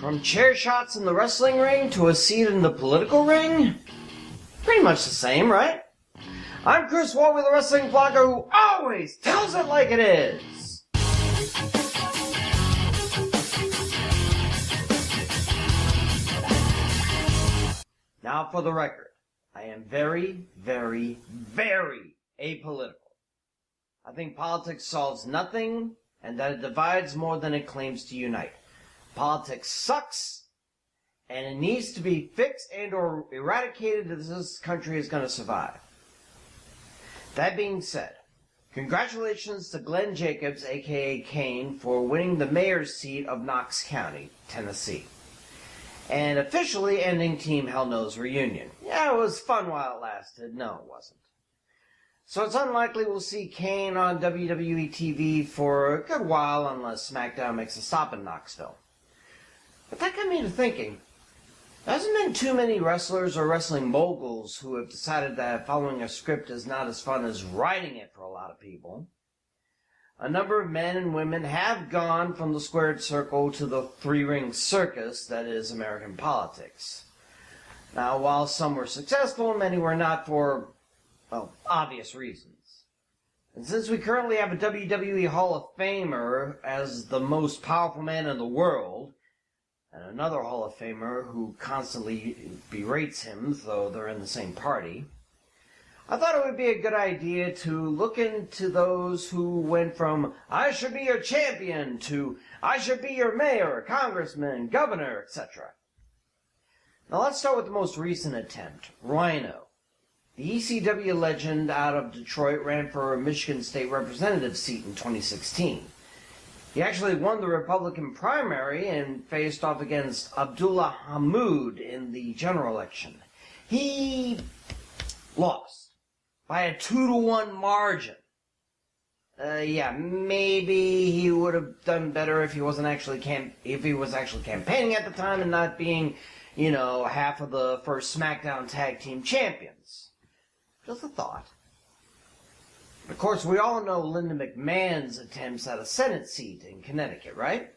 From chair shots in the wrestling ring to a seat in the political ring? Pretty much the same, right? I'm Chris Wolvie, the wrestling blogger who always tells it like it is. Now for the record, I am very, very, very apolitical. I think politics solves nothing and that it divides more than it claims to unite. Politics sucks, and it needs to be fixed and or eradicated if this country is going to survive. That being said, congratulations to Glenn Jacobs, aka Kane, for winning the mayor's seat of Knox County, Tennessee, and officially ending Team Hell No's reunion. Yeah, it was fun while it lasted. No, it wasn't. So it's unlikely we'll see Kane on WWE TV for a good while unless SmackDown makes a stop in Knoxville. But that got me to thinking, there hasn't been too many wrestlers or wrestling moguls who have decided that following a script is not as fun as writing it for a lot of people. A number of men and women have gone from the squared circle to the three-ring circus that is American politics. Now, while some were successful, many were not for, well, obvious reasons. And since we currently have a WWE Hall of Famer as the most powerful man in the world, and another Hall of Famer who constantly berates him, though they're in the same party, I thought it would be a good idea to look into those who went from, I should be your champion, to, I should be your mayor, congressman, governor, etc. Now let's start with the most recent attempt, Rhino. The ECW legend out of Detroit ran for a Michigan State representative seat in 2016. He actually won the Republican primary and faced off against Abdullah Hamoud in the general election. He lost by a 2-1 margin. Yeah, maybe he would have done better if he wasn't actually campaigning at the time and not being, half of the first SmackDown Tag Team Champions. Just a thought. Of course, we all know Linda McMahon's attempts at a Senate seat in Connecticut, right?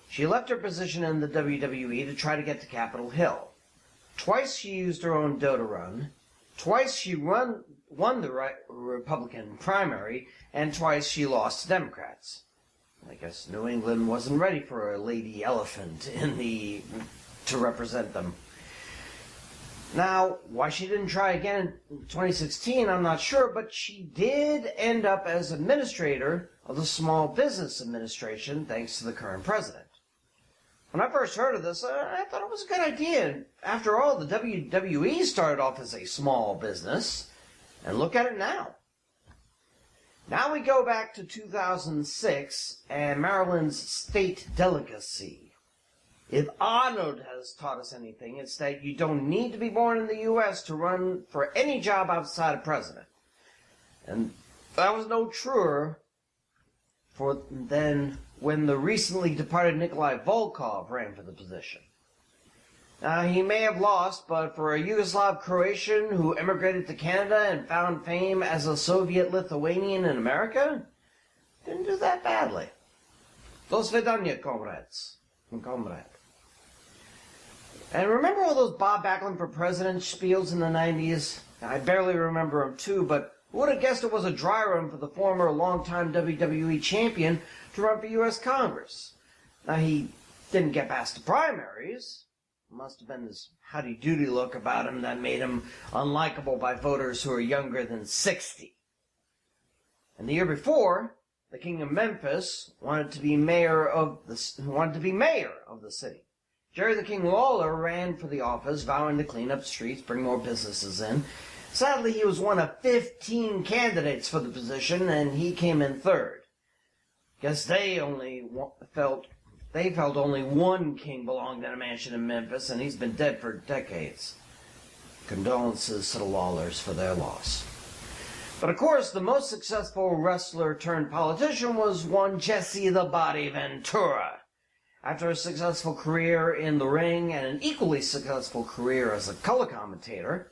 She left her position in the WWE to try to get to Capitol Hill. Twice she used her own dough to run. Twice she won the Republican primary, and twice she lost to Democrats. I guess New England wasn't ready for a lady elephant to represent them. Now, why she didn't try again in 2016, I'm not sure, but she did end up as administrator of the Small Business Administration, thanks to the current president. When I first heard of this, I thought it was a good idea. After all, the WWE started off as a small business, and look at it now. Now we go back to 2006 and Maryland's state delegacy. If Arnold has taught us anything, it's that you don't need to be born in the U.S. to run for any job outside of president. And that was no truer than when the recently departed Nikolai Volkov ran for the position. Now, he may have lost, but for a Yugoslav Croatian who emigrated to Canada and found fame as a Soviet Lithuanian in America, didn't do that badly. Do svidaniya, comrades and comrade. And remember all those Bob Backlund for President spiels in the 90s? I barely remember them too, but who would have guessed it was a dry run for the former longtime WWE champion to run for U.S. Congress? Now, he didn't get past the primaries. It must have been this howdy-doody look about him that made him unlikable by voters who are younger than 60. And the year before, the King of Memphis wanted to be mayor of the city. Jerry the King Lawler ran for the office, vowing to clean up streets, bring more businesses in. Sadly, he was one of 15 candidates for the position, and he came in third. Guess they felt only one king belonged in a mansion in Memphis, and he's been dead for decades. Condolences to the Lawlers for their loss. But of course, the most successful wrestler turned politician was one Jesse the Body Ventura. After a successful career in the ring and an equally successful career as a color commentator,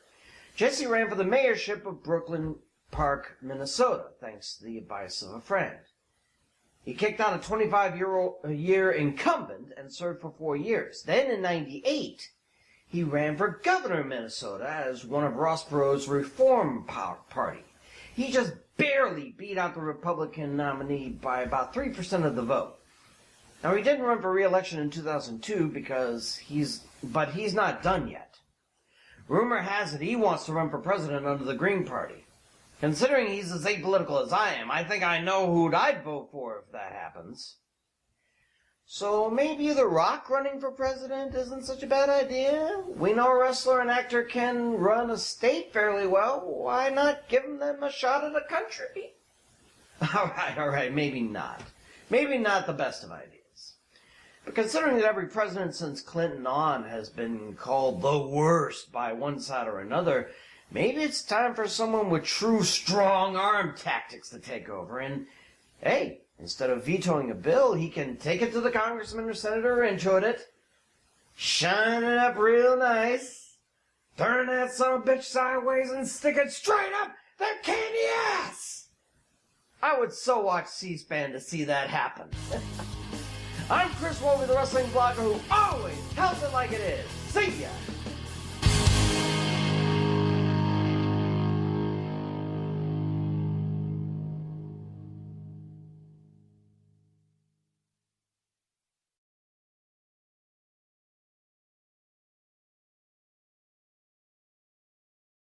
Jesse ran for the mayorship of Brooklyn Park, Minnesota, thanks to the advice of a friend. He kicked out a 25-year incumbent and served for 4 years. Then in 98, he ran for governor of Minnesota as one of Ross Perot's Reform Party. He just barely beat out the Republican nominee by about 3% of the vote. Now, he didn't run for re-election in 2002 but he's not done yet. Rumor has it he wants to run for president under the Green Party. Considering he's as apolitical as I am, I think I know who I'd vote for if that happens. So maybe The Rock running for president isn't such a bad idea? We know a wrestler and actor can run a state fairly well. Why not give them a shot at a country? All right, maybe not. Maybe not the best of ideas. But considering that every president since Clinton on has been called the worst by one side or another, maybe it's time for someone with true strong-arm tactics to take over. And, hey, instead of vetoing a bill, he can take it to the congressman or senator or intuit it, shine it up real nice, turn that son of a bitch sideways and stick it straight up their candy ass! I would so watch C-SPAN to see that happen. I'm Chris Wolvie, the wrestling blogger who always tells it like it is. See ya!